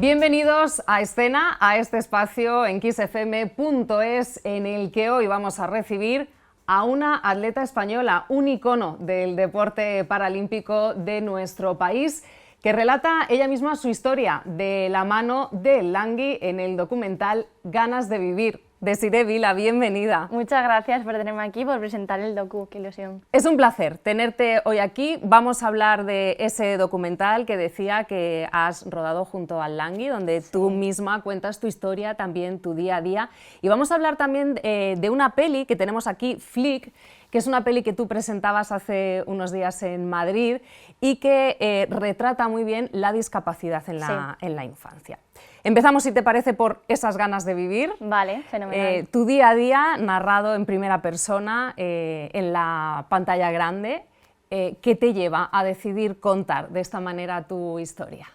Bienvenidos a Escena, a este espacio en kissfm.es en el que hoy vamos a recibir a una atleta española, un icono del deporte paralímpico de nuestro país, que relata ella misma su historia de la mano de Langui en el documental Ganas de vivir. Desiree Vila, bienvenida. Muchas gracias por tenerme aquí, por presentar el docu, qué ilusión. Es un placer tenerte hoy aquí. Vamos a hablar de ese documental que decía que has rodado junto al Langui, donde tú misma cuentas tu historia, también tu día a día. Y vamos a hablar también de una peli que tenemos aquí, Flick, que es una peli que tú presentabas hace unos días en Madrid y que retrata muy bien la discapacidad en la infancia. Empezamos, si te parece, por esas ganas de vivir. Vale, fenomenal. Tu día a día narrado en primera persona en la pantalla grande. ¿Qué te lleva a decidir contar de esta manera tu historia?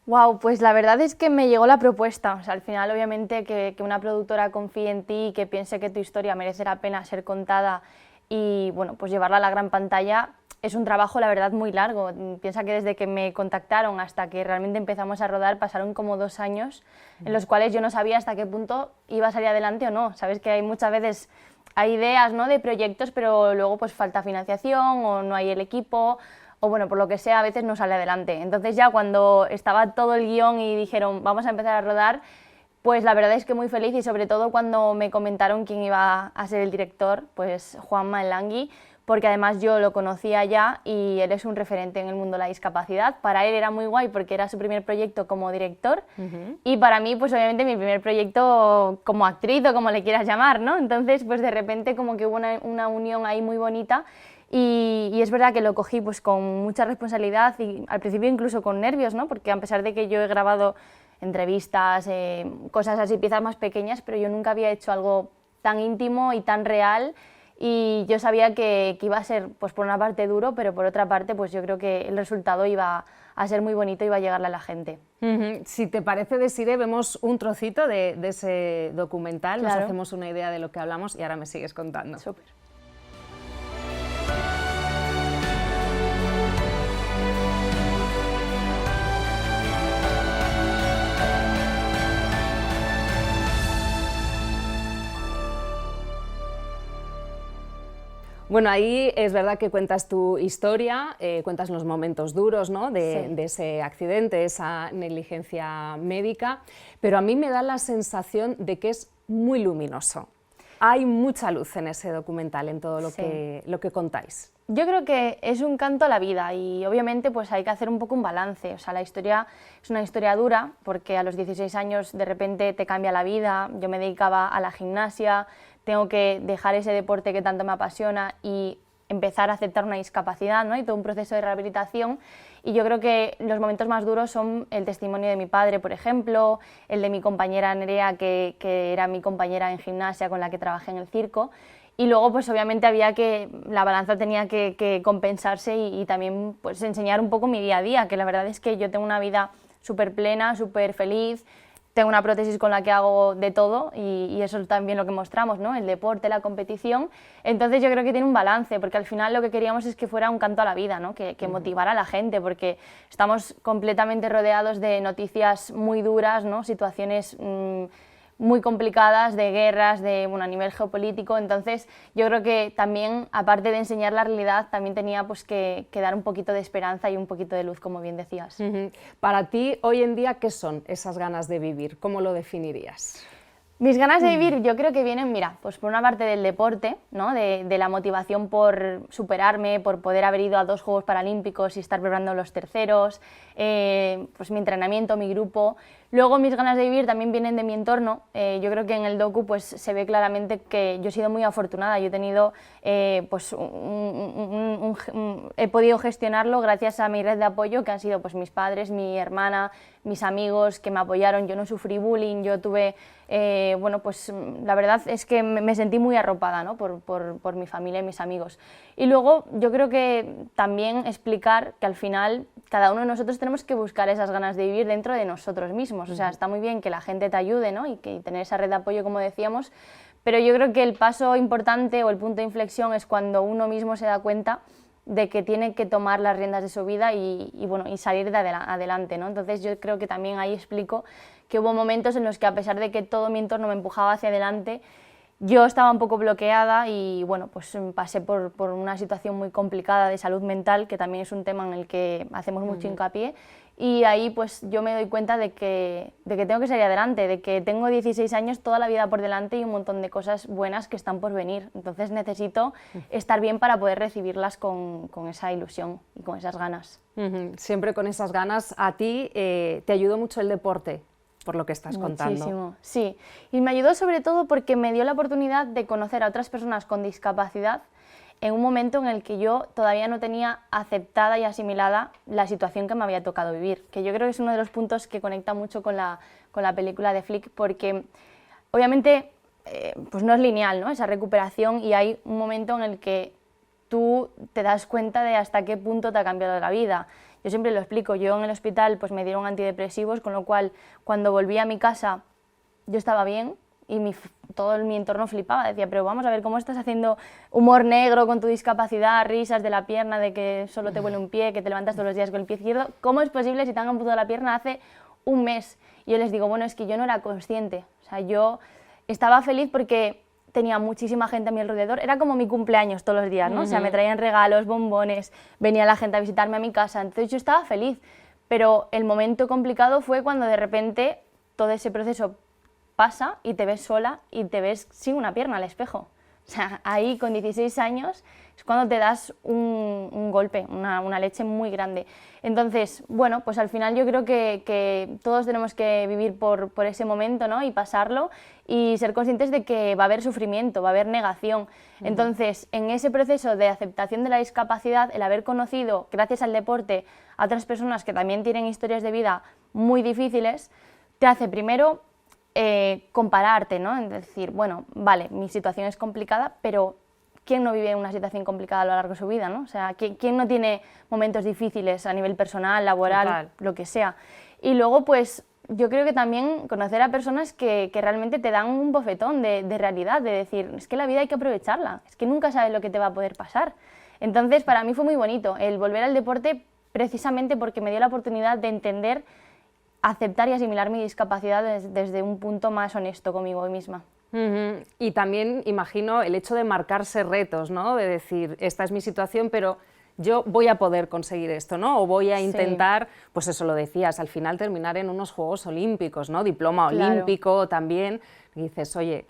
Wow, pues la verdad es que me llegó la propuesta. O sea, al final, obviamente, que una productora confíe en ti y que piense que tu historia merece la pena ser contada y bueno, pues llevarla a la gran pantalla es un trabajo, la verdad, muy largo. Piensa que desde que me contactaron hasta que realmente empezamos a rodar pasaron como 2 años en los cuales yo no sabía hasta qué punto iba a salir adelante o no. Sabes que hay muchas veces hay ideas, ¿no?, de proyectos, pero luego pues falta financiación o no hay el equipo o bueno, por lo que sea, a veces no sale adelante. Entonces ya cuando estaba todo el guión y dijeron vamos a empezar a rodar, pues la verdad es que muy feliz y sobre todo cuando me comentaron quién iba a ser el director, pues Juanma Langui, porque además yo lo conocía ya y él es un referente en el mundo de la discapacidad. Para él era muy guay porque era su primer proyecto como director y para mí pues obviamente mi primer proyecto como actriz o como le quieras llamar, ¿no? Entonces pues de repente como que hubo una unión ahí muy bonita y es verdad que lo cogí pues con mucha responsabilidad y al principio incluso con nervios, ¿no? Porque a pesar de que yo he grabado entrevistas, cosas así, piezas más pequeñas, pero yo nunca había hecho algo tan íntimo y tan real. Y yo sabía que iba a ser, pues por una parte duro, pero por otra parte, pues yo creo que el resultado iba a ser muy bonito y iba a llegarle a la gente. Si te parece, Desiree, vemos un trocito de ese documental, claro. Nos hacemos una idea de lo que hablamos y ahora me sigues contando. Súper. Bueno, ahí es verdad que cuentas tu historia, cuentas los momentos duros, ¿no?, de ese accidente, esa negligencia médica, pero a mí me da la sensación de que es muy luminoso. Hay mucha luz en ese documental, en todo lo que contáis. Yo creo que es un canto a la vida y obviamente pues hay que hacer un poco un balance. O sea, la historia es una historia dura porque a los 16 años de repente te cambia la vida. Yo me dedicaba a la gimnasia, tengo que dejar ese deporte que tanto me apasiona y empezar a aceptar una discapacidad, ¿no?, y todo un proceso de rehabilitación. Y yo creo que los momentos más duros son el testimonio de mi padre, por ejemplo, el de mi compañera Nerea, que era mi compañera en gimnasia con la que trabajé en el circo. Y luego, pues obviamente la balanza tenía que compensarse y también pues enseñar un poco mi día a día, que la verdad es que yo tengo una vida súper plena, súper feliz, tengo una prótesis con la que hago de todo y eso es también lo que mostramos, ¿no?, el deporte, la competición. Entonces yo creo que tiene un balance, porque al final lo que queríamos es que fuera un canto a la vida, ¿no?, que motivara a la gente, porque estamos completamente rodeados de noticias muy duras, ¿no?, situaciones muy complicadas, de guerras, a nivel geopolítico. Entonces yo creo que también, aparte de enseñar la realidad, también tenía pues que dar un poquito de esperanza y un poquito de luz, como bien decías. Para ti, hoy en día, ¿qué son esas ganas de vivir? ¿Cómo lo definirías? Mis ganas de vivir yo creo que vienen, mira, pues por una parte del deporte, ¿no?, de la motivación por superarme, por poder haber ido a 2 Juegos Paralímpicos y estar preparando los terceros, pues mi entrenamiento, mi grupo. Luego mis ganas de vivir también vienen de mi entorno. Yo creo que en el docu pues se ve claramente que yo he sido muy afortunada. Yo he tenido, pues he podido gestionarlo gracias a mi red de apoyo, que han sido pues mis padres, mi hermana, mis amigos que me apoyaron. Yo no sufrí bullying, yo tuve, bueno, pues la verdad es que me sentí muy arropada, ¿no?, por mi familia y mis amigos. Y luego yo creo que también explicar que al final cada uno de nosotros tenemos que buscar esas ganas de vivir dentro de nosotros mismos. O sea, está muy bien que la gente te ayude, ¿no?, y tener esa red de apoyo, como decíamos, pero yo creo que el paso importante o el punto de inflexión es cuando uno mismo se da cuenta de que tiene que tomar las riendas de su vida y salir de adelante, ¿no? Entonces yo creo que también ahí explico que hubo momentos en los que, a pesar de que todo mi entorno me empujaba hacia adelante, yo estaba un poco bloqueada y bueno, pues pasé por una situación muy complicada de salud mental, que también es un tema en el que hacemos mucho hincapié, y ahí pues yo me doy cuenta de que tengo que salir adelante, de que tengo 16 años, toda la vida por delante y un montón de cosas buenas que están por venir. Entonces necesito estar bien para poder recibirlas con esa ilusión y con esas ganas. Siempre con esas ganas. A ti te ayudó mucho el deporte, por lo que estás contando. Muchísimo, sí. Y me ayudó sobre todo porque me dio la oportunidad de conocer a otras personas con discapacidad en un momento en el que yo todavía no tenía aceptada y asimilada la situación que me había tocado vivir, que yo creo que es uno de los puntos que conecta mucho con la película de Flick, porque obviamente pues no es lineal, ¿no?, esa recuperación, y hay un momento en el que tú te das cuenta de hasta qué punto te ha cambiado la vida. Yo siempre lo explico, yo en el hospital pues me dieron antidepresivos, con lo cual cuando volví a mi casa yo estaba bien y todo mi entorno flipaba, decía, pero vamos a ver, ¿cómo estás haciendo humor negro con tu discapacidad, risas de la pierna, de que solo te huele un pie, que te levantas todos los días con el pie izquierdo? ¿Cómo es posible si te han amputado la pierna hace un mes? Y yo les digo, bueno, es que yo no era consciente, o sea, yo estaba feliz porque tenía muchísima gente a mi alrededor, era como mi cumpleaños todos los días, ¿no? O sea, me traían regalos, bombones, venía la gente a visitarme a mi casa, entonces yo estaba feliz, pero el momento complicado fue cuando de repente todo ese proceso pasa y te ves sola y te ves sin una pierna al espejo. O sea, ahí con 16 años es cuando te das un golpe, una leche muy grande. Entonces, bueno, pues al final yo creo que todos tenemos que vivir por ese momento, ¿no?, y pasarlo y ser conscientes de que va a haber sufrimiento, va a haber negación. Entonces, en ese proceso de aceptación de la discapacidad, el haber conocido, gracias al deporte, a otras personas que también tienen historias de vida muy difíciles, te hace primero compararte, ¿no?, en decir, bueno, vale, mi situación es complicada, pero ¿quién no vive una situación complicada a lo largo de su vida, ¿no? O sea, ¿quién no tiene momentos difíciles a nivel personal, laboral, Total, lo que sea? Y luego, pues, yo creo que también conocer a personas que realmente te dan un bofetón de realidad, de decir, es que la vida hay que aprovecharla, es que nunca sabes lo que te va a poder pasar. Entonces, para mí fue muy bonito el volver al deporte, precisamente porque me dio la oportunidad de entender, aceptar y asimilar mi discapacidad desde un punto más honesto conmigo misma. Y también imagino el hecho de marcarse retos, ¿no?, de decir, esta es mi situación, pero yo voy a poder conseguir esto, ¿no?, o voy a intentar, pues eso lo decías, al final terminar en unos Juegos Olímpicos, ¿no?, diploma olímpico también, y dices, oye,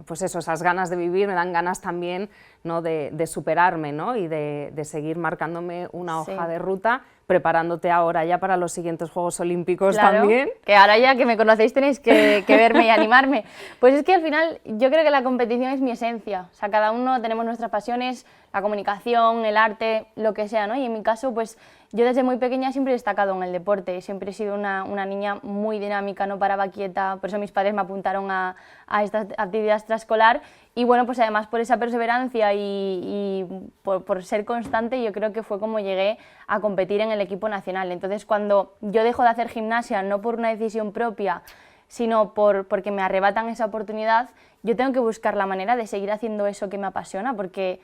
pues eso, esas ganas de vivir me dan ganas también, ¿no?, de superarme, ¿no?, y de seguir marcándome una hoja de ruta, preparándote ahora ya para los siguientes Juegos Olímpicos también. Que ahora ya que me conocéis tenéis que verme y animarme. Pues es que al final yo creo que la competición es mi esencia, o sea, cada uno tenemos nuestras pasiones, la comunicación, el arte, lo que sea, ¿no? Y en mi caso, pues yo desde muy pequeña siempre he destacado en el deporte, siempre he sido una niña muy dinámica, no paraba quieta, por eso mis padres me apuntaron a esta actividad extraescolar. Y bueno, pues además por esa perseverancia y por ser constante, yo creo que fue como llegué a competir en el equipo nacional. Entonces, cuando yo dejo de hacer gimnasia, no por una decisión propia, sino porque me arrebatan esa oportunidad, yo tengo que buscar la manera de seguir haciendo eso que me apasiona, porque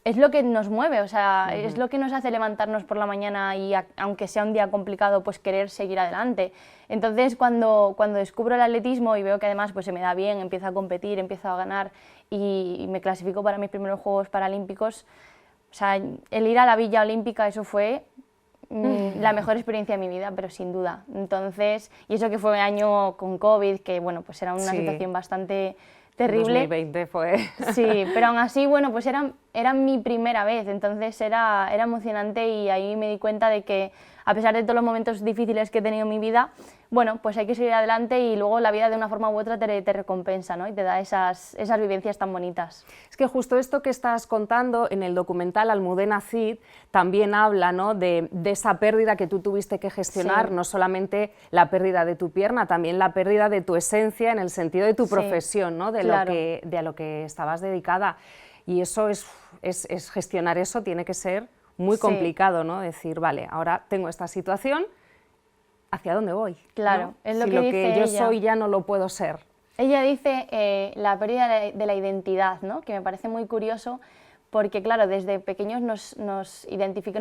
es lo que nos mueve, o sea, es lo que nos hace levantarnos por la mañana y aunque sea un día complicado, pues querer seguir adelante. Entonces, cuando descubro el atletismo y veo que además pues se me da bien, empiezo a competir, empiezo a ganar y me clasifico para mis primeros Juegos Paralímpicos, o sea, el ir a la Villa Olímpica, eso fue la mejor experiencia de mi vida, pero sin duda. Entonces, y eso que fue año con COVID, que bueno, pues era una situación bastante terrible. 2020 fue. Sí, pero aún así, bueno, pues era mi primera vez, entonces era emocionante y ahí me di cuenta de que a pesar de todos los momentos difíciles que he tenido en mi vida, bueno, pues hay que seguir adelante y luego la vida de una forma u otra te recompensa, ¿no?, y te da esas vivencias tan bonitas. Es que justo esto que estás contando en el documental Almudena Cid también habla, ¿no?, de esa pérdida que tú tuviste que gestionar, no solamente la pérdida de tu pierna, también la pérdida de tu esencia en el sentido de tu profesión, ¿no?, de a lo que estabas dedicada. Y eso es gestionar eso, tiene que ser muy complicado, ¿no? Decir, vale, ahora tengo esta situación, ¿hacia dónde voy? Claro, ¿no? es lo si que dice yo ella. soy ya no lo puedo ser. Ella dice la pérdida de la identidad, ¿no?, que me parece muy curioso porque claro, desde pequeños nos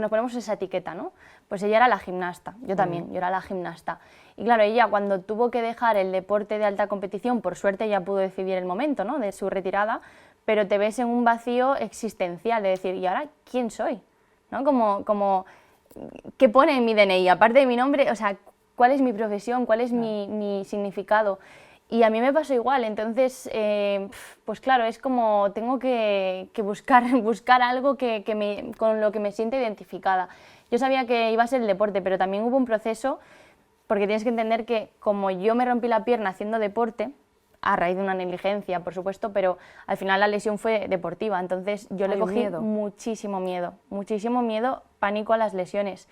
ponemos esa etiqueta, ¿no? Pues ella era la gimnasta, yo también, yo era la gimnasta. Y claro, ella cuando tuvo que dejar el deporte de alta competición, por suerte ya pudo decidir el momento, ¿no?, de su retirada, pero te ves en un vacío existencial de decir, ¿y ahora quién soy? ¿No? Como ¿qué pone en mi DNI? Aparte de mi nombre, o sea, ¿cuál es mi profesión? ¿Cuál es mi significado? Y a mí me pasó igual, entonces, pues claro, es como tengo que buscar algo con lo que me sienta identificada. Yo sabía que iba a ser el deporte, pero también hubo un proceso, porque tienes que entender que como yo me rompí la pierna haciendo deporte, a raíz de una negligencia, por supuesto, pero al final la lesión fue deportiva, entonces yo le cogí muchísimo miedo, pánico a las lesiones.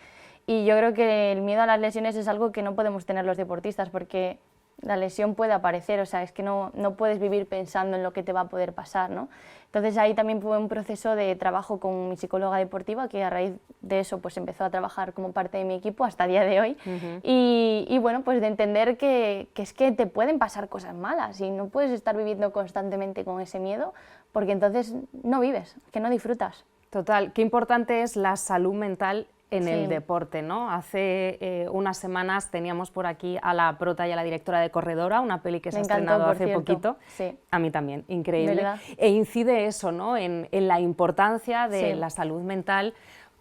Y yo creo que el miedo a las lesiones es algo que no podemos tener los deportistas, porque la lesión puede aparecer, o sea, es que no puedes vivir pensando en lo que te va a poder pasar, ¿no? Entonces ahí también fue un proceso de trabajo con mi psicóloga deportiva, que a raíz de eso pues empezó a trabajar como parte de mi equipo hasta el día de hoy. Y bueno, pues de entender que es que te pueden pasar cosas malas y no puedes estar viviendo constantemente con ese miedo, porque entonces no vives, que no disfrutas. Total, qué importante es la salud mental en el deporte, ¿no? Hace unas semanas teníamos por aquí a la prota y a la directora de Corredora, una peli que se ha estrenado hace poquito. Sí. A mí también, increíble. ¿Verdad? E incide eso, ¿no?, en la importancia de la salud mental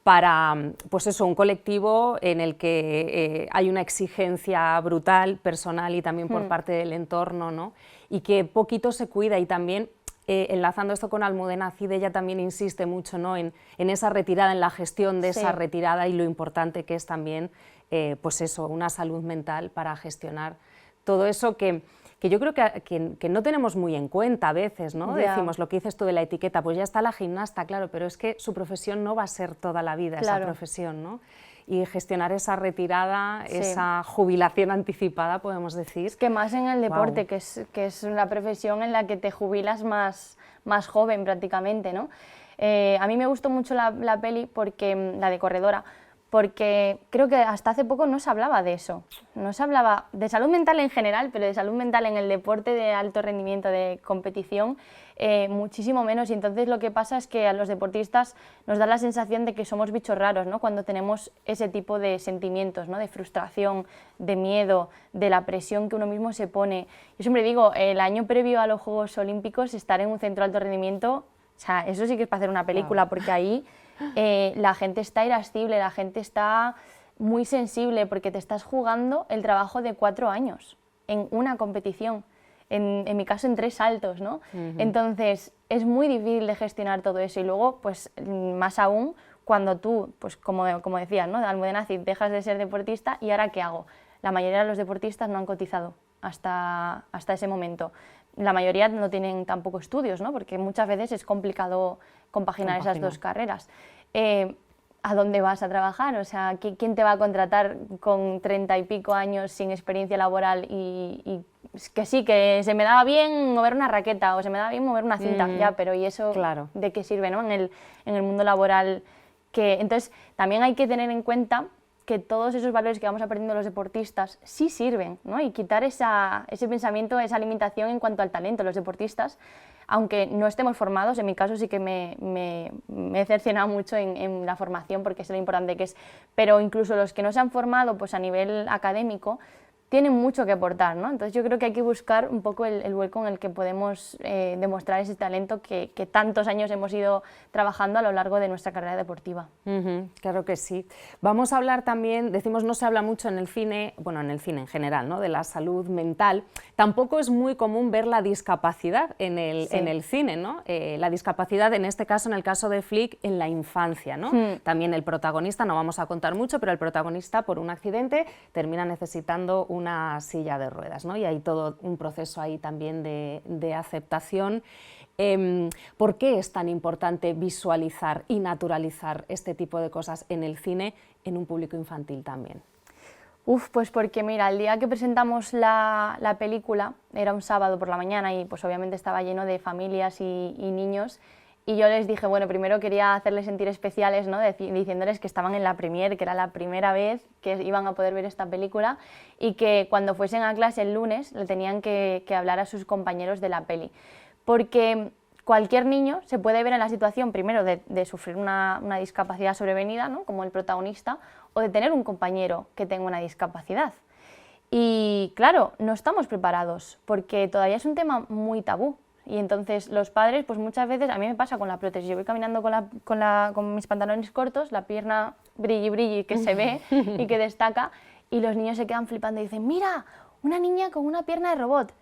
para, pues eso, un colectivo en el que hay una exigencia brutal, personal y también por parte del entorno, ¿no?, y que poquito se cuida. Y también enlazando esto con Almudena Cid, ella también insiste mucho, ¿no?, en esa retirada, en la gestión de esa retirada y lo importante que es también, pues eso, una salud mental para gestionar todo eso que yo creo que no tenemos muy en cuenta a veces, ¿no? Decimos lo que dices tú de la etiqueta, pues ya está la gimnasta, claro, pero es que su profesión no va a ser toda la vida esa profesión, ¿no? Y gestionar esa retirada, esa jubilación anticipada, podemos decir. Es que más en el deporte, que es una profesión en la que te jubilas más joven prácticamente, ¿no? A mí me gustó mucho la peli, porque, la de Corredora, porque creo que hasta hace poco no se hablaba de eso. No se hablaba de salud mental en general, pero de salud mental en el deporte de alto rendimiento, de competición, muchísimo menos. Y entonces lo que pasa es que a los deportistas nos da la sensación de que somos bichos raros, ¿no?, cuando tenemos ese tipo de sentimientos, ¿no?, de frustración, de miedo, de la presión que uno mismo se pone. Yo siempre digo, el año previo a los Juegos Olímpicos, estar en un centro de alto rendimiento, o sea, eso sí que es para hacer una película, porque ahí la gente está irascible, la gente está muy sensible, porque te estás jugando el trabajo de 4 años en una competición, en mi caso en 3 saltos, ¿no? Entonces es muy difícil de gestionar todo eso, y luego pues más aún cuando tú, pues como decías, ¿no?, de Almudena Cid, dejas de ser deportista y ¿ahora qué hago? La mayoría de los deportistas no han cotizado hasta ese momento. La mayoría no tienen tampoco estudios, ¿no?, porque muchas veces es complicado compaginar esas dos carreras. ¿A dónde vas a trabajar? O sea, ¿quién te va a contratar con 30 y pico años sin experiencia laboral y que sí, que se me daba bien mover una raqueta o se me daba bien mover una cinta? Ya, pero ¿y eso de qué sirve, ¿no?, en el mundo laboral? Entonces, también hay que tener en cuenta que todos esos valores que vamos aprendiendo los deportistas sí sirven, ¿no?, y quitar ese pensamiento, esa limitación en cuanto al talento. Los deportistas, aunque no estemos formados, en mi caso sí que me he cercenado mucho en la formación, porque sé lo importante que es, pero incluso los que no se han formado pues a nivel académico tienen mucho que aportar, ¿no? Entonces yo creo que hay que buscar un poco el hueco en el que podemos demostrar ese talento que tantos años hemos ido trabajando a lo largo de nuestra carrera deportiva. Claro que sí. Vamos a hablar también, decimos no se habla mucho en el cine, bueno, en el cine en general, ¿no?, de la salud mental. Tampoco es muy común ver la discapacidad en el cine, ¿no? La discapacidad, en este caso, en el caso de Flick, en la infancia, ¿no? También el protagonista, no vamos a contar mucho, pero el protagonista, por un accidente, termina necesitando una silla de ruedas, ¿no? Y hay todo un proceso ahí también de aceptación. ¿Por qué es tan importante visualizar y naturalizar este tipo de cosas en el cine, en un público infantil también? Pues porque mira, el día que presentamos la película era un sábado por la mañana y pues obviamente estaba lleno de familias y niños, y yo les dije, bueno, primero quería hacerles sentir especiales, ¿no?, diciéndoles que estaban en la premier, que era la primera vez que iban a poder ver esta película, y que cuando fuesen a clase el lunes le tenían que hablar a sus compañeros de la peli. Porque cualquier niño se puede ver en la situación, primero, de sufrir una discapacidad sobrevenida, ¿no? Como el protagonista, o de tener un compañero que tenga una discapacidad. Y claro, no estamos preparados, porque todavía es un tema muy tabú. Y entonces los padres, pues muchas veces, a mí me pasa con la prótesis, yo voy caminando con mis pantalones cortos, la pierna brilli brilli que se ve y que destaca, y los niños se quedan flipando y dicen, mira, una niña con una pierna de robot.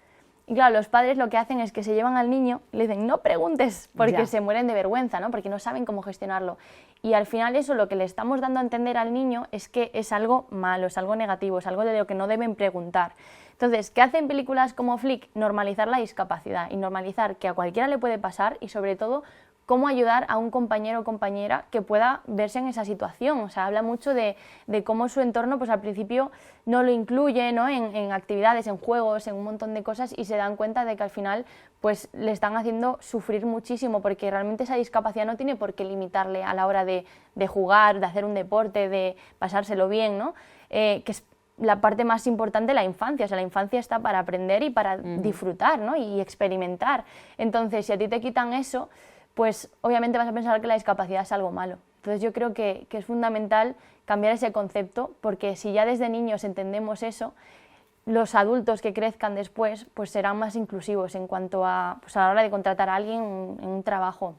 Y claro, los padres lo que hacen es que se llevan al niño y le dicen, no preguntes, porque se mueren de vergüenza, ¿no? Porque no saben cómo gestionarlo. Y al final eso lo que le estamos dando a entender al niño es que es algo malo, es algo negativo, es algo de lo que no deben preguntar. Entonces, ¿qué hacen películas como Flick? Normalizar la discapacidad y normalizar que a cualquiera le puede pasar y sobre todo cómo ayudar a un compañero o compañera que pueda verse en esa situación. O sea, habla mucho de cómo su entorno pues al principio no lo incluye, ¿no? en actividades, en juegos, en un montón de cosas y se dan cuenta de que al final pues le están haciendo sufrir muchísimo porque realmente esa discapacidad no tiene por qué limitarle a la hora de jugar, de hacer un deporte, de pasárselo bien, ¿no? Que es la parte más importante de la infancia. O sea, la infancia está para aprender y para disfrutar, ¿no? y experimentar. Entonces, si a ti te quitan eso, pues obviamente vas a pensar que la discapacidad es algo malo. Entonces yo creo que es fundamental cambiar ese concepto, porque si ya desde niños entendemos eso, los adultos que crezcan después pues serán más inclusivos en cuanto a, pues a la hora de contratar a alguien en un trabajo,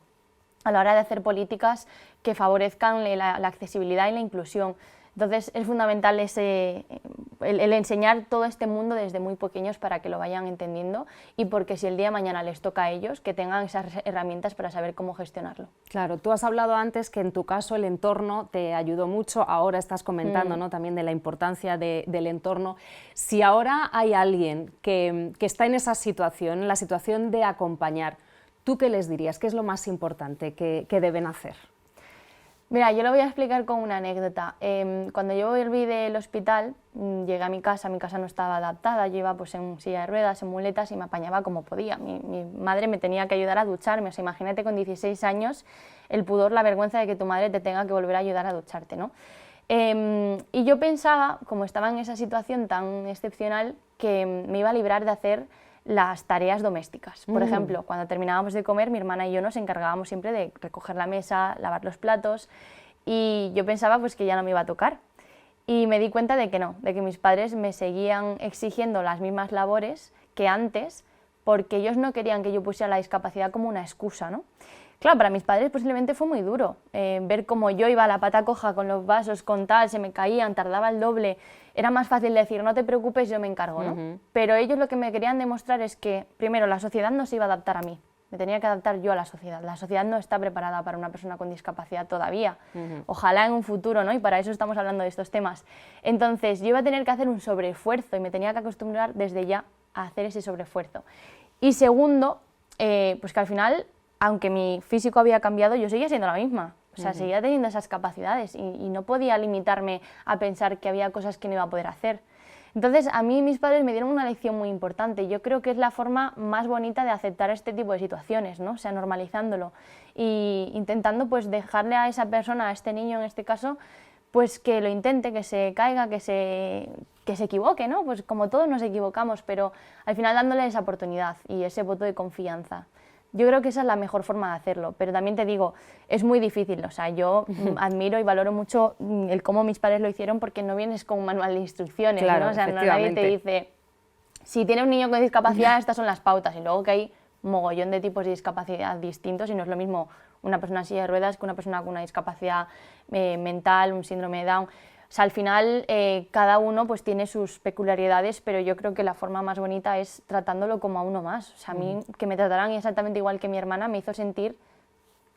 a la hora de hacer políticas que favorezcan la accesibilidad y la inclusión. Entonces es fundamental el enseñar todo este mundo desde muy pequeños para que lo vayan entendiendo y porque si el día de mañana les toca a ellos, que tengan esas herramientas para saber cómo gestionarlo. Claro, tú has hablado antes que en tu caso el entorno te ayudó mucho, ahora estás comentando ¿no? también de la importancia del entorno. Si ahora hay alguien que está en esa situación, en la situación de acompañar, ¿tú qué les dirías? ¿Qué es lo más importante que deben hacer? Mira, yo lo voy a explicar con una anécdota. Cuando yo volví del hospital, llegué a mi casa no estaba adaptada, yo iba pues en silla de ruedas, en muletas y me apañaba como podía. Mi madre me tenía que ayudar a ducharme, o sea, imagínate con 16 años el pudor, la vergüenza de que tu madre te tenga que volver a ayudar a ducharte, ¿no? Y yo pensaba, como estaba en esa situación tan excepcional, que me iba a librar de hacer las tareas domésticas. Por ejemplo, cuando terminábamos de comer, mi hermana y yo nos encargábamos siempre de recoger la mesa, lavar los platos, y yo pensaba pues que ya no me iba a tocar. Y me di cuenta de que no, de que mis padres me seguían exigiendo las mismas labores que antes, porque ellos no querían que yo pusiera la discapacidad como una excusa, ¿no? Claro, para mis padres posiblemente fue muy duro ver cómo yo iba a la pata coja con los vasos, con tal, se me caían, tardaba el doble. Era más fácil decir, no te preocupes, yo me encargo, ¿no? Pero ellos lo que me querían demostrar es que, primero, la sociedad no se iba a adaptar a mí, me tenía que adaptar yo a la sociedad. La sociedad no está preparada para una persona con discapacidad todavía. Ojalá en un futuro, ¿no? Y para eso estamos hablando de estos temas. Entonces, yo iba a tener que hacer un sobreesfuerzo y me tenía que acostumbrar desde ya a hacer ese sobreesfuerzo. Y segundo, pues que al final, aunque mi físico había cambiado, yo seguía siendo la misma. O sea, seguía teniendo esas capacidades y no podía limitarme a pensar que había cosas que no iba a poder hacer. Entonces, a mí mis padres me dieron una lección muy importante. Yo creo que es la forma más bonita de aceptar este tipo de situaciones, ¿no? O sea, normalizándolo y intentando pues dejarle a esa persona, a este niño en este caso, pues que lo intente, que se caiga, que se equivoque, ¿no? Pues como todos nos equivocamos, pero al final dándole esa oportunidad y ese voto de confianza. Yo creo que esa es la mejor forma de hacerlo, pero también te digo, es muy difícil, o sea, yo admiro y valoro mucho el cómo mis padres lo hicieron porque no vienes con un manual de instrucciones, claro, ¿no? O sea, nadie te dice, si tienes un niño con discapacidad, estas son las pautas, y luego que hay mogollón de tipos de discapacidad distintos y no es lo mismo una persona en silla de ruedas que una persona con una discapacidad mental, un síndrome de Down. O sea, al final cada uno pues tiene sus peculiaridades, pero yo creo que la forma más bonita es tratándolo como a uno más. O sea, a mí que me trataran exactamente igual que mi hermana me hizo sentir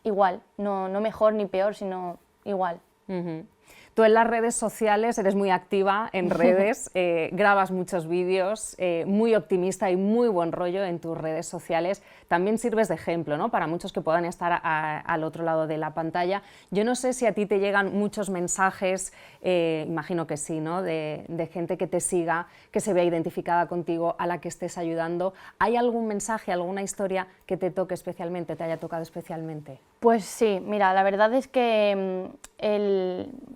igual, no mejor ni peor, sino igual. Tú en las redes sociales eres muy activa en redes, grabas muchos vídeos, muy optimista y muy buen rollo en tus redes sociales. También sirves de ejemplo, ¿no? Para muchos que puedan estar al otro lado de la pantalla. Yo no sé si a ti te llegan muchos mensajes, imagino que sí, ¿no? De gente que te siga, que se vea identificada contigo, a la que estés ayudando. ¿Hay algún mensaje, alguna historia que te toque especialmente, te haya tocado especialmente? Pues sí, mira, la verdad es que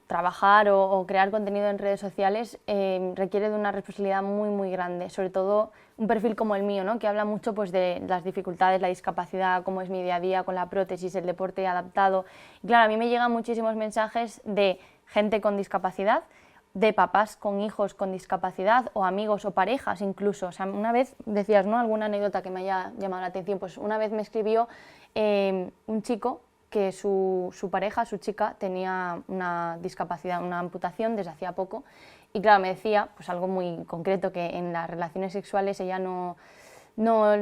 trabajar o crear contenido en redes sociales requiere de una responsabilidad muy, muy grande, sobre todo un perfil como el mío, ¿no? Que habla mucho pues, de las dificultades, la discapacidad, cómo es mi día a día con la prótesis, el deporte adaptado. Y claro, a mí me llegan muchísimos mensajes de gente con discapacidad, de papás con hijos con discapacidad o amigos o parejas incluso. O sea, una vez decías, ¿no? Alguna anécdota que me haya llamado la atención, pues una vez me escribió un chico que su pareja, su chica, tenía una discapacidad, una amputación desde hacía poco y claro, me decía pues algo muy concreto, que en las relaciones sexuales ella no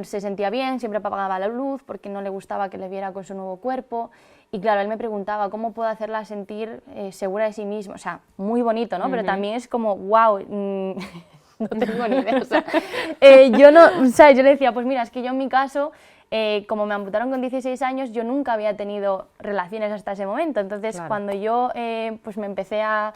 se sentía bien, siempre apagaba la luz porque no le gustaba que le viera con su nuevo cuerpo y claro, él me preguntaba cómo puedo hacerla sentir segura de sí misma, o sea, muy bonito, ¿no? Pero también es como, wow, no tengo ni idea, o sea, yo le decía, pues mira, es que yo en mi caso, como me amputaron con 16 años, yo nunca había tenido relaciones hasta ese momento, entonces claro, cuando yo pues me empecé a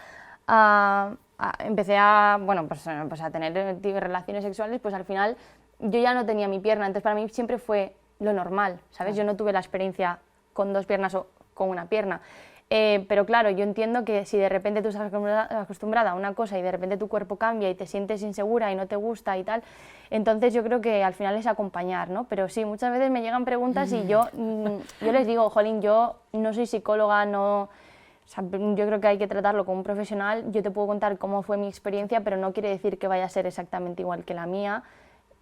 bueno, pues a tener relaciones sexuales, pues al final yo ya no tenía mi pierna, entonces para mí siempre fue lo normal, ¿sabes? Claro. Yo no tuve la experiencia con 2 piernas o con una pierna. Pero claro, yo entiendo que si de repente tú estás acostumbrada a una cosa y de repente tu cuerpo cambia y te sientes insegura y no te gusta y tal, entonces yo creo que al final es acompañar, ¿no? Pero sí, muchas veces me llegan preguntas y yo les digo, jolín, yo no soy psicóloga, no... O sea, yo creo que hay que tratarlo como un profesional, yo te puedo contar cómo fue mi experiencia, pero no quiere decir que vaya a ser exactamente igual que la mía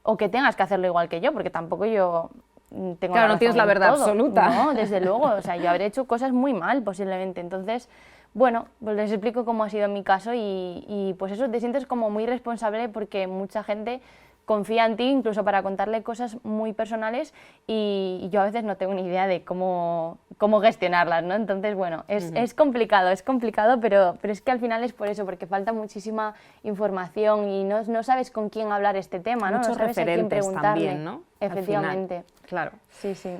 o que tengas que hacerlo igual que yo, porque tampoco yo tengo claro, no tienes la verdad absoluta. No, desde luego, o sea, yo habré hecho cosas muy mal posiblemente, entonces, bueno, pues les explico cómo ha sido mi caso y pues eso, te sientes como muy responsable porque mucha gente confía en ti incluso para contarle cosas muy personales y yo a veces no tengo ni idea de cómo gestionarlas, ¿no? Entonces, bueno, es complicado, pero es que al final es por eso, porque falta muchísima información y no sabes con quién hablar este tema, ¿no? Muchos no sabes referentes a quién preguntarle. también, ¿no? Efectivamente. Claro. Sí, sí.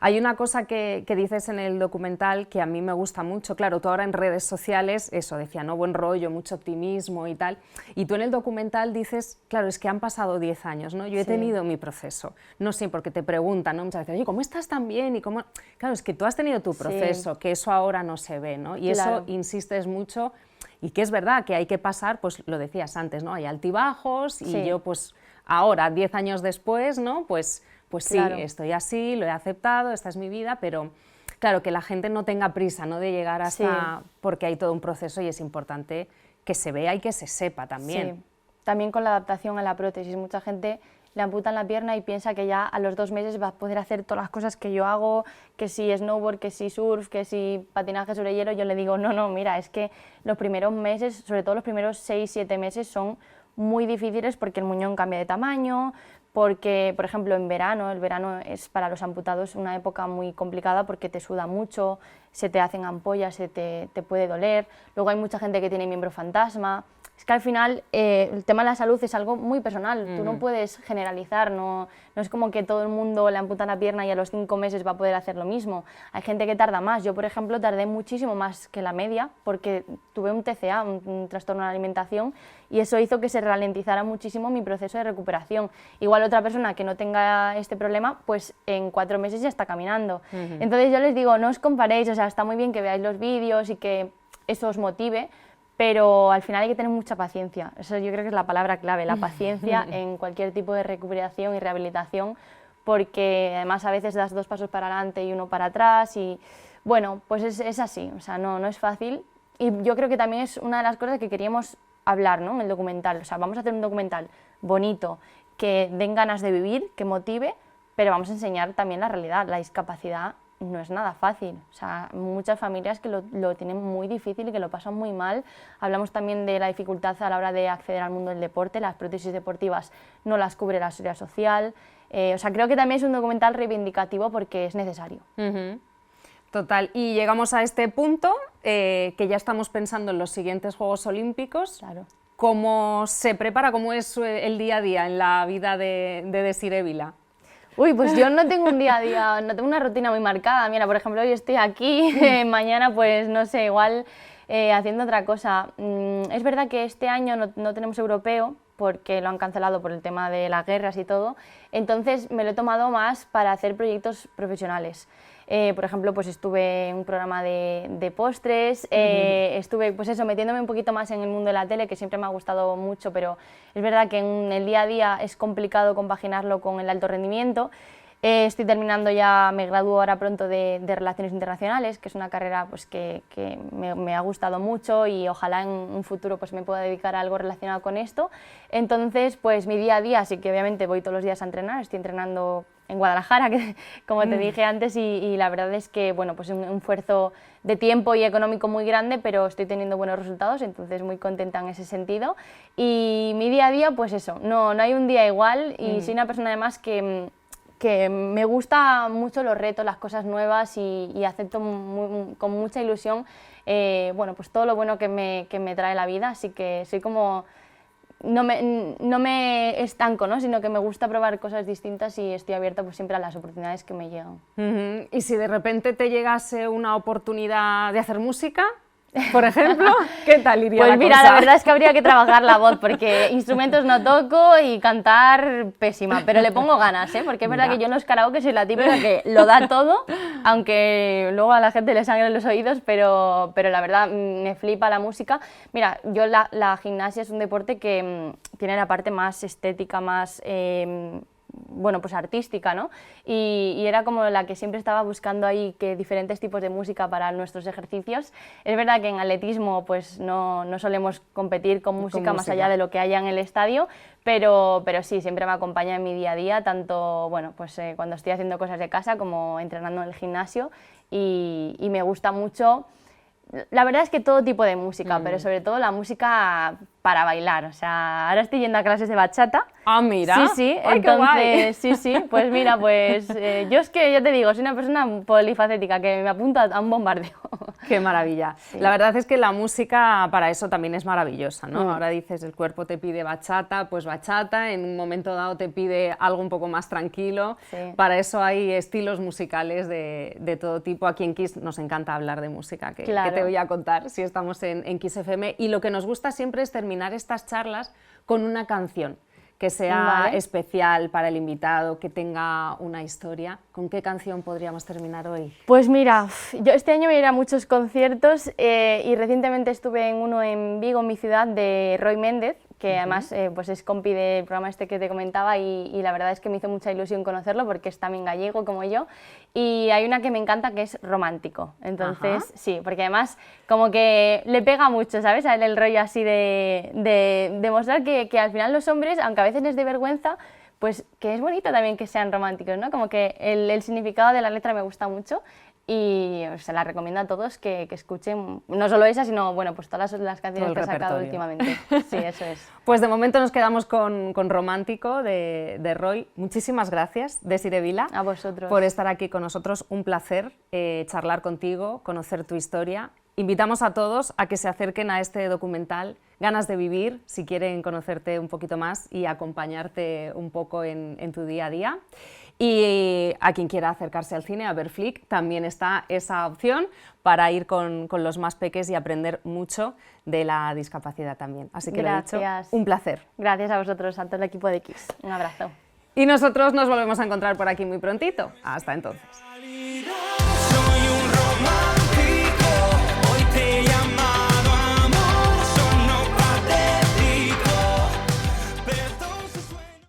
Hay una cosa que dices en el documental que a mí me gusta mucho. Claro, tú ahora en redes sociales, eso, decía, ¿no? Buen rollo, mucho optimismo y tal. Y tú en el documental dices, claro, es que han pasado 10 años, ¿no? Yo he tenido mi proceso. No sé, porque te preguntan, ¿no? Muchas veces, oye, ¿cómo estás tan bien? Y cómo... Claro, es que tú has tenido tu proceso, que eso ahora no se ve, ¿no? Y claro, eso insistes mucho y que es verdad que hay que pasar, pues lo decías antes, ¿no? Hay altibajos y yo, pues ahora, 10 años después, ¿no? Pues sí, claro, estoy así, lo he aceptado, esta es mi vida, pero claro, que la gente no tenga prisa, ¿no? De llegar hasta... porque hay todo un proceso y es importante que se vea y que se sepa también. Sí, también con la adaptación a la prótesis. Mucha gente le amputan la pierna y piensa que ya a los 2 meses va a poder hacer todas las cosas que yo hago, que si snowboard, que si surf, que si patinaje sobre hielo. Yo le digo, no, mira, es que los primeros meses, sobre todo los primeros 6-7 meses, son muy difíciles porque el muñón cambia de tamaño, porque, por ejemplo, el verano es para los amputados una época muy complicada porque te suda mucho, se te hacen ampollas, te puede doler, luego hay mucha gente que tiene miembro fantasma. Es que al final el tema de la salud es algo muy personal, tú no puedes generalizar, no es como que todo el mundo le amputan la pierna y a los 5 meses va a poder hacer lo mismo. Hay gente que tarda más, yo por ejemplo tardé muchísimo más que la media porque tuve un TCA, un trastorno de la alimentación, y eso hizo que se ralentizara muchísimo mi proceso de recuperación. Igual otra persona que no tenga este problema, pues en 4 meses ya está caminando. Entonces yo les digo, no os comparéis, o sea, está muy bien que veáis los vídeos y que eso os motive, pero al final hay que tener mucha paciencia. Eso yo creo que es la palabra clave, la paciencia en cualquier tipo de recuperación y rehabilitación, porque además a veces das 2 pasos para adelante y 1 para atrás y bueno, pues es así, o sea, no es fácil y yo creo que también es una de las cosas que queríamos hablar, ¿no? En el documental, o sea, vamos a hacer un documental bonito, que den ganas de vivir, que motive, pero vamos a enseñar también la realidad, la discapacidad no es nada fácil, o sea, muchas familias que lo tienen muy difícil y que lo pasan muy mal. Hablamos también de la dificultad a la hora de acceder al mundo del deporte, las prótesis deportivas no las cubre la seguridad social, o sea, creo que también es un documental reivindicativo porque es necesario. Total, y llegamos a este punto, que ya estamos pensando en los siguientes Juegos Olímpicos. Claro. ¿Cómo se prepara, cómo es el día a día en la vida de Desiré Vila? Uy, pues yo no tengo un día a día, no tengo una rutina muy marcada. Mira, por ejemplo, hoy estoy aquí, mañana pues no sé, igual haciendo otra cosa. Es verdad que este año no tenemos europeo porque lo han cancelado por el tema de las guerras y todo, entonces me lo he tomado más para hacer proyectos profesionales. Por ejemplo, pues estuve en un programa de postres, estuve pues eso, metiéndome un poquito más en el mundo de la tele, que siempre me ha gustado mucho, pero es verdad que en el día a día es complicado compaginarlo con el alto rendimiento. Estoy terminando ya, me gradúo ahora pronto de Relaciones Internacionales, que es una carrera pues, que me ha gustado mucho y ojalá en un futuro pues, me pueda dedicar a algo relacionado con esto. Entonces, pues mi día a día, sí que obviamente voy todos los días a entrenar, estoy entrenando en Guadalajara, que, como te dije antes, y la verdad es que bueno, pues un esfuerzo de tiempo y económico muy grande, pero estoy teniendo buenos resultados, entonces muy contenta en ese sentido. Y mi día a día, pues eso, no hay un día igual y soy una persona además que me gusta mucho los retos, las cosas nuevas y acepto con mucha ilusión bueno, pues todo lo bueno que me trae la vida, así que soy como... No me estanco, ¿no? Sino que me gusta probar cosas distintas y estoy abierta pues, siempre a las oportunidades que me llegan. Y si de repente te llegase una oportunidad de hacer música, por ejemplo, ¿qué tal iría la Pues mira, cosa? la verdad es que habría que trabajar la voz, porque instrumentos no toco y cantar pésima, pero le pongo ganas, ¿eh? Porque es verdad que yo en los karaoke soy la típica que lo da todo, aunque luego a la gente le sangren los oídos, pero la verdad me flipa la música. Mira, yo la gimnasia es un deporte que tiene la parte más estética, más... bueno, pues artística, ¿no? Y era como la que siempre estaba buscando ahí que diferentes tipos de música para nuestros ejercicios. Es verdad que en atletismo pues no solemos competir con música más allá de lo que haya en el estadio, pero sí, siempre me acompaña en mi día a día, tanto bueno, pues, cuando estoy haciendo cosas de casa como entrenando en el gimnasio y me gusta mucho. La verdad es que todo tipo de música, pero sobre todo la música para bailar. O sea, ahora estoy yendo a clases de bachata. Ah, mira. Sí, sí. Ay, entonces, sí. Pues mira, pues yo es que, ya te digo, soy una persona polifacética que me apunta a un bombardeo. Qué maravilla. Sí. La verdad es que la música para eso también es maravillosa, ¿no? Ahora dices, el cuerpo te pide bachata, pues bachata, en un momento dado te pide algo un poco más tranquilo. Sí. Para eso hay estilos musicales de todo tipo. Aquí en Kiss nos encanta hablar de música, que te voy a contar si estamos en Kiss FM. Y lo que nos gusta siempre es terminar estas charlas con una canción que sea especial para el invitado, que tenga una historia. ¿Con qué canción podríamos terminar hoy? Pues mira, yo este año voy a ir a muchos conciertos y recientemente estuve en uno en Vigo, mi ciudad, de Roy Méndez, que además pues es compi del programa este que te comentaba y la verdad es que me hizo mucha ilusión conocerlo porque es también gallego como yo y hay una que me encanta que es Romántico, entonces sí, porque además como que le pega mucho, ¿sabes? A él el rollo así de demostrar que al final los hombres, aunque a veces les dé vergüenza, pues que es bonito también que sean románticos, ¿no? Como que el significado de la letra me gusta mucho y se la recomiendo a todos que escuchen, no solo esa, sino bueno, pues todas las canciones que he sacado últimamente. Sí, eso es. Pues de momento nos quedamos con Romántico de Roy. Muchísimas gracias, Desiree Vila, a vosotros, por estar aquí con nosotros. Un placer charlar contigo, conocer tu historia. Invitamos a todos a que se acerquen a este documental Ganas de Vivir, si quieren conocerte un poquito más y acompañarte un poco en tu día a día. Y a quien quiera acercarse al cine, a ver Flick, también está esa opción para ir con los más peques y aprender mucho de la discapacidad también. Así que lo dicho, un placer. Gracias a vosotros, a todo el equipo de Kiss. Un abrazo. Y nosotros nos volvemos a encontrar por aquí muy prontito. Hasta entonces.